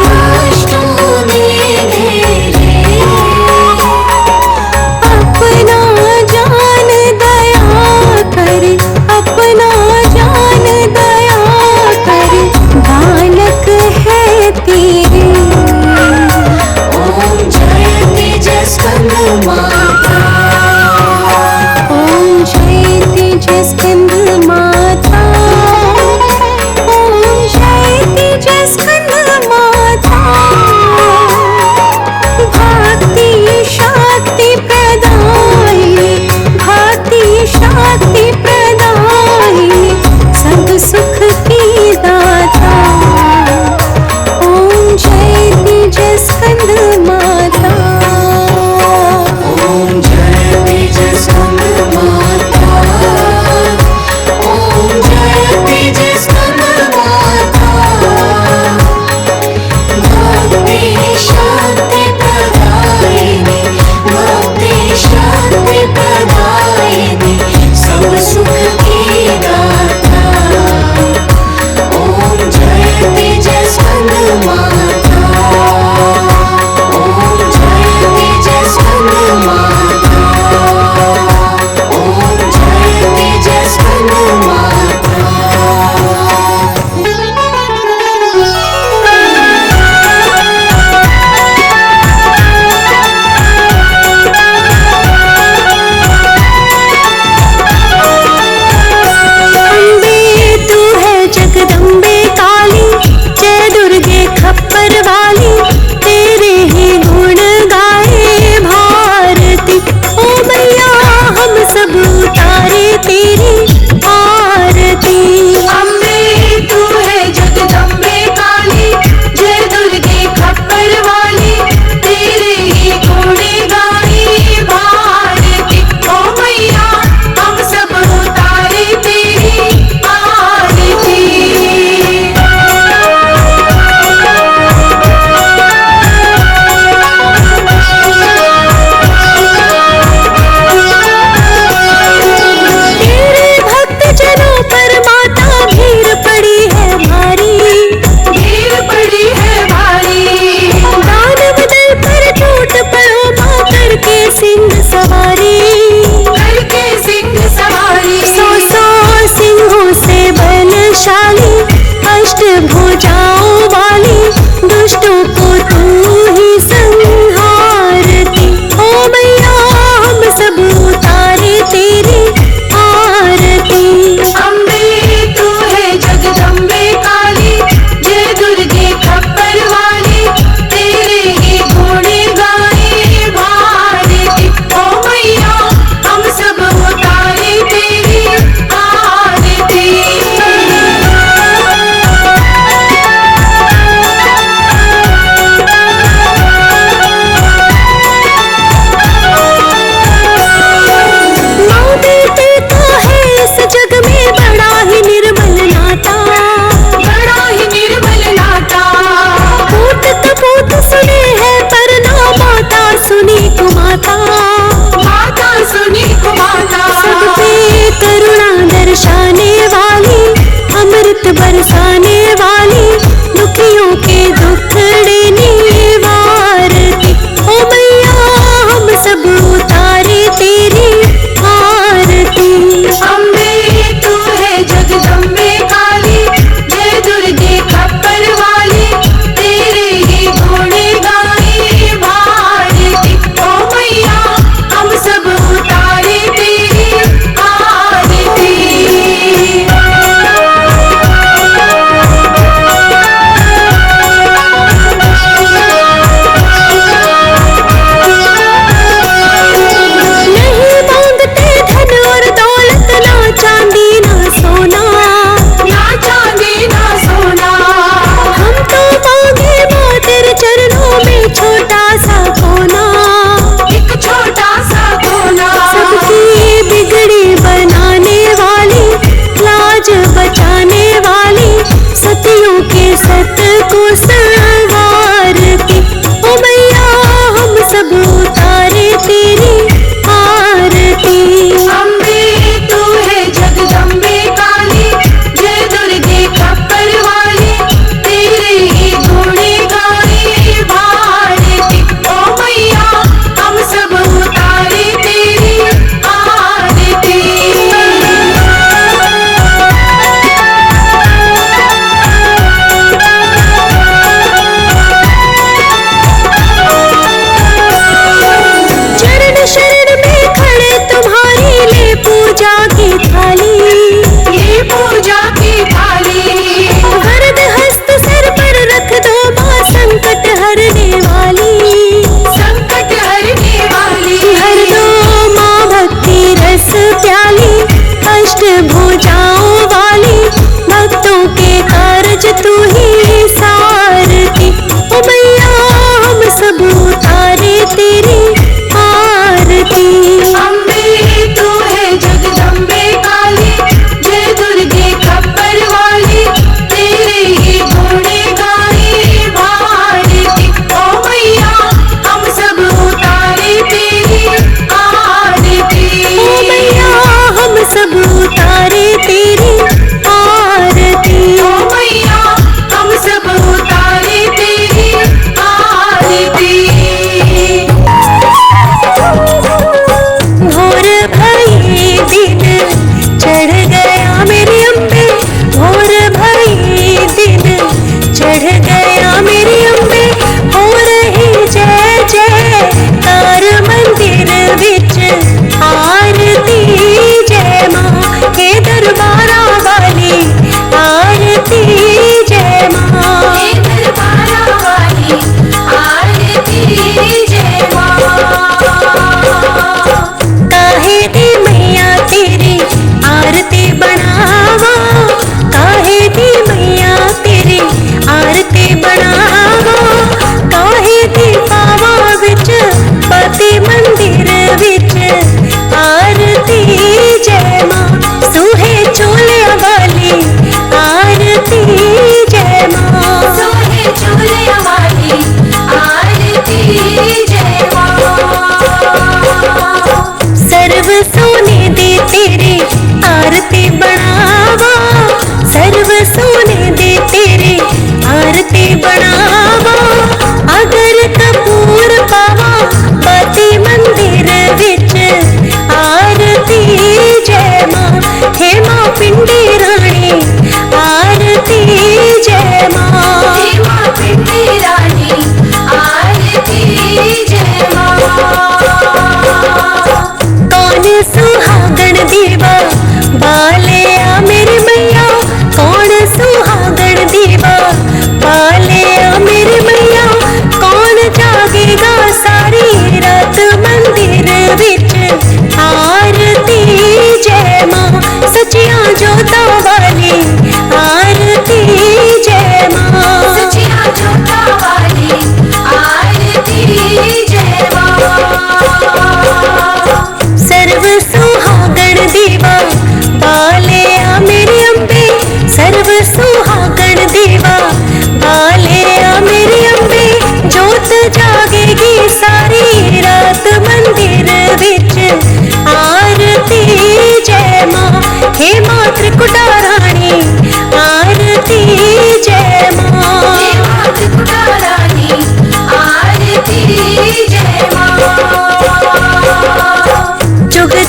कष्टों ने घेरे। अपना जान दया कर, अपना जान दया कर, बालक है तेरे। ओम जय तेजस्कंद माता, ओम जय तेजस्कंद माता, ओम जय तेजस्कंद माता। भक्ति शक्ति प्रदायिनी, भक्ति शक्ति प्रदायिनी, सब सुख की दाता। ओम जय तेजस्कंद माता, ओम जय तेजस्कंद माता,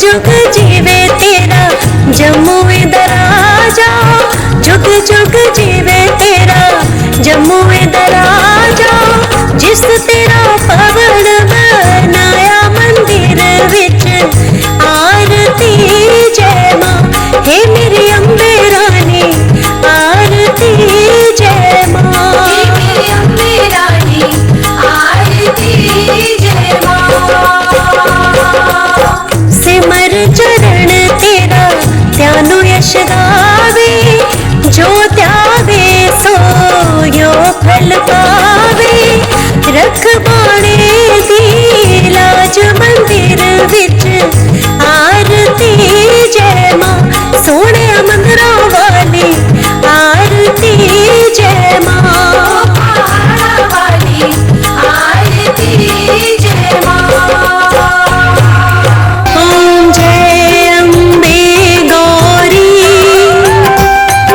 जुग जीवे तेरा जम्मू दराजा, जुग जुग जीवे तेरा जम्मू दराजा। जिस तेरा भवन बनाया मंदिर विच आरती जय मां, हे मेरी अम्बे रानी आरती जय मां, हे मेरी अम्बे रानी आरती जय मां। सिमर चरण तेरा त्यानु यश गावे, जो त्यावे सो यो फल पावे। रख बाणे दी लाज मंदिर विच आरती जय मां, सोने मंदरा वाली आरती जय मां, पहाड़ा वाली आरती जय मां। ओम जय अम्बे गौरी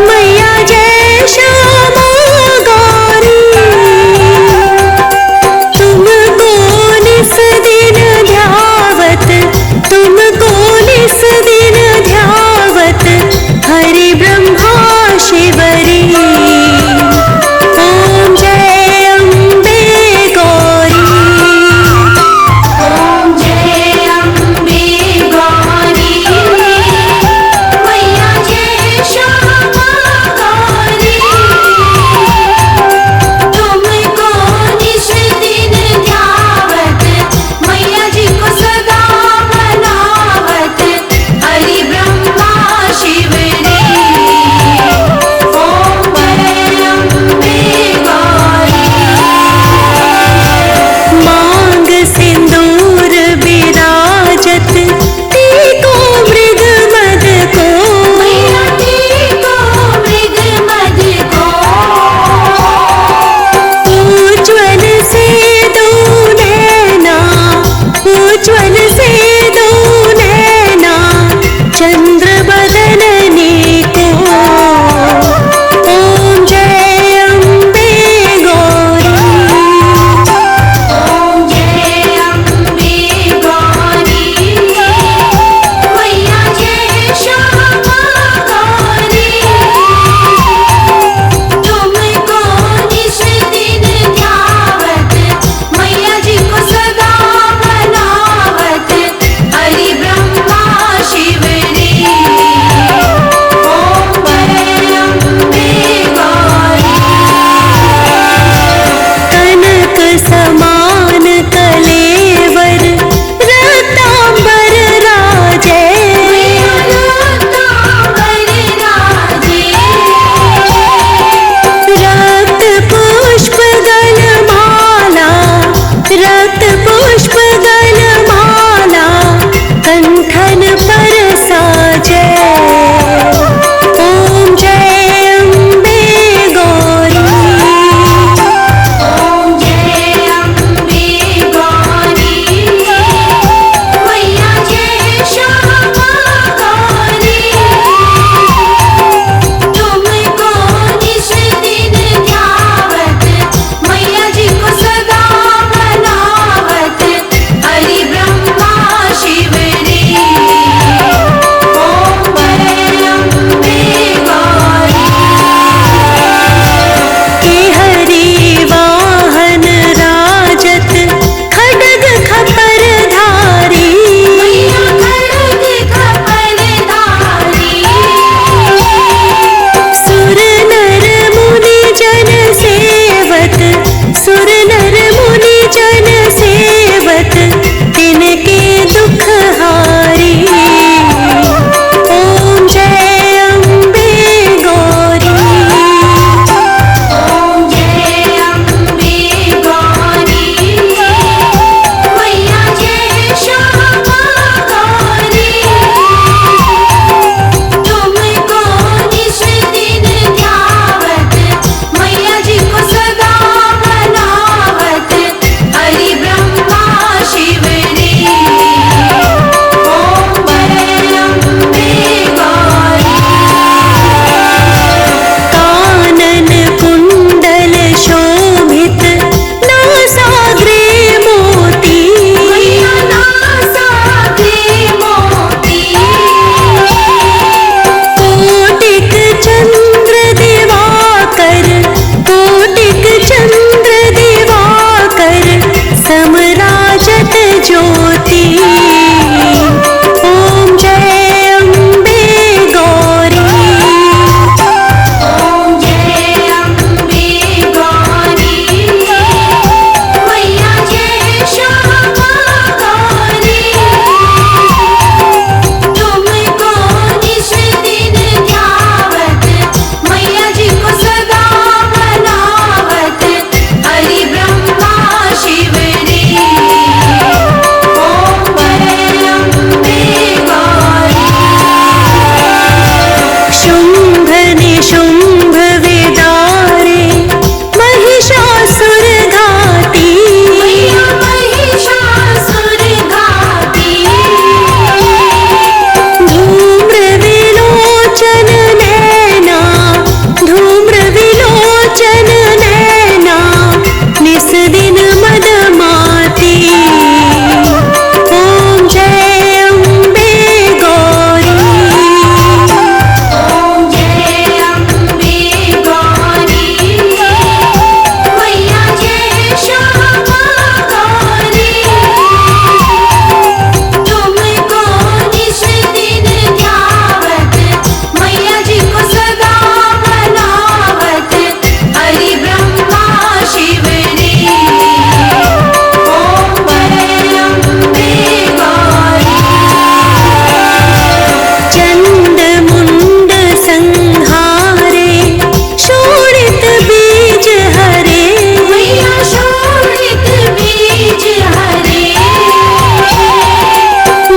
मैया, जय श्यामा गौरी। तुमको निस दिन ध्यावत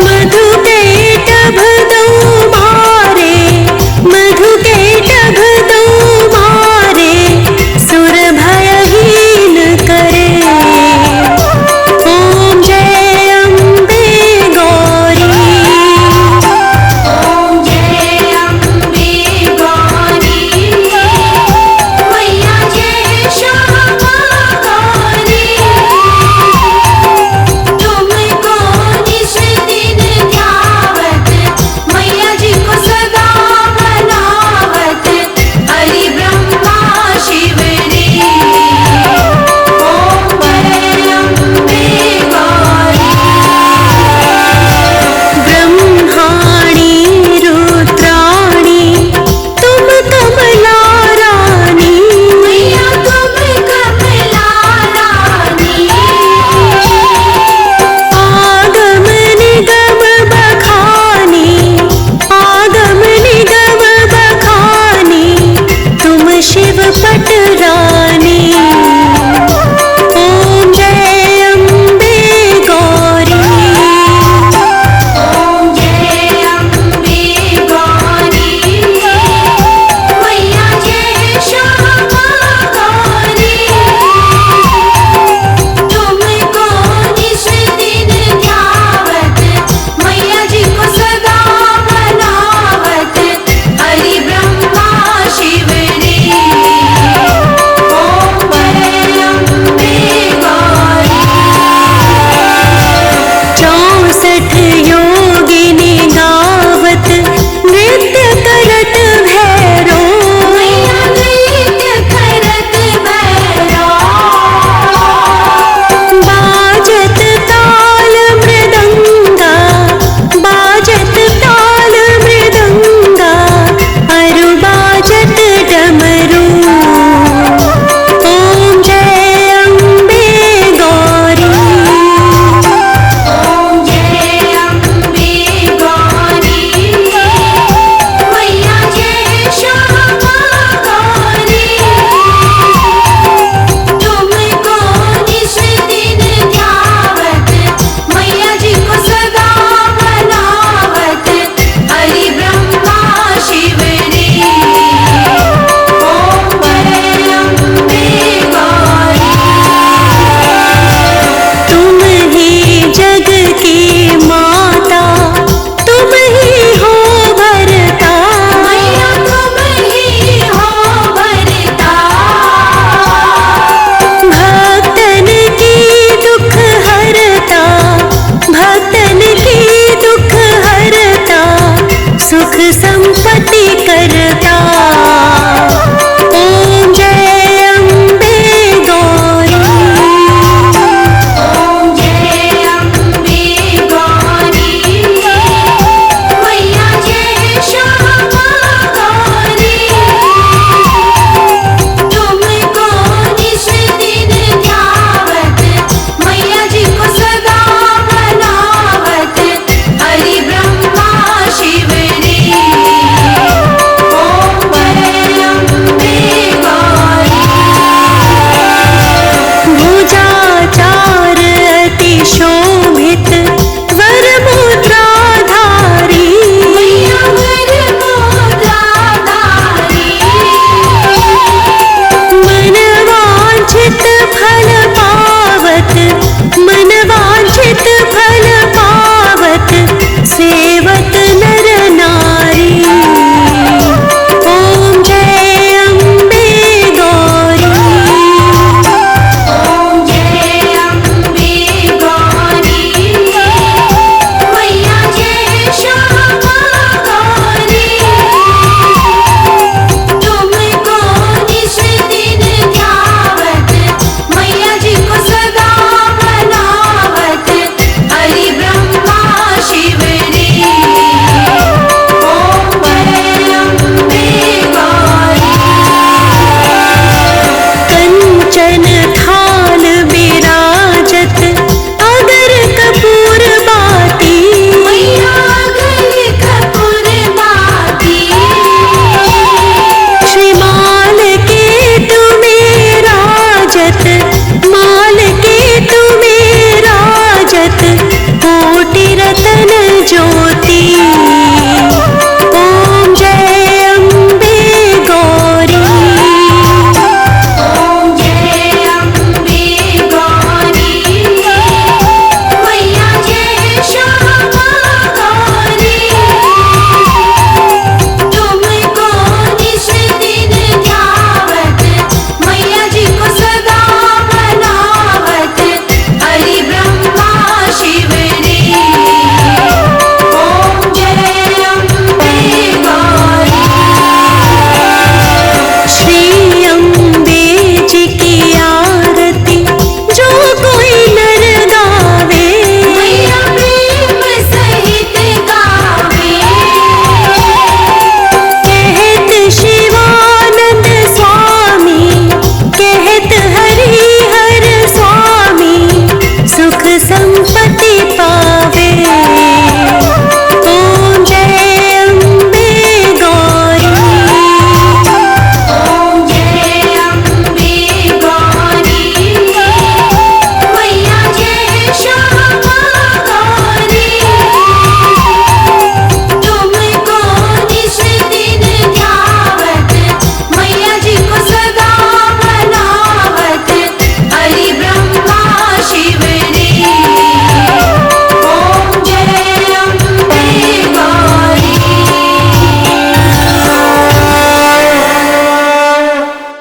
मधुर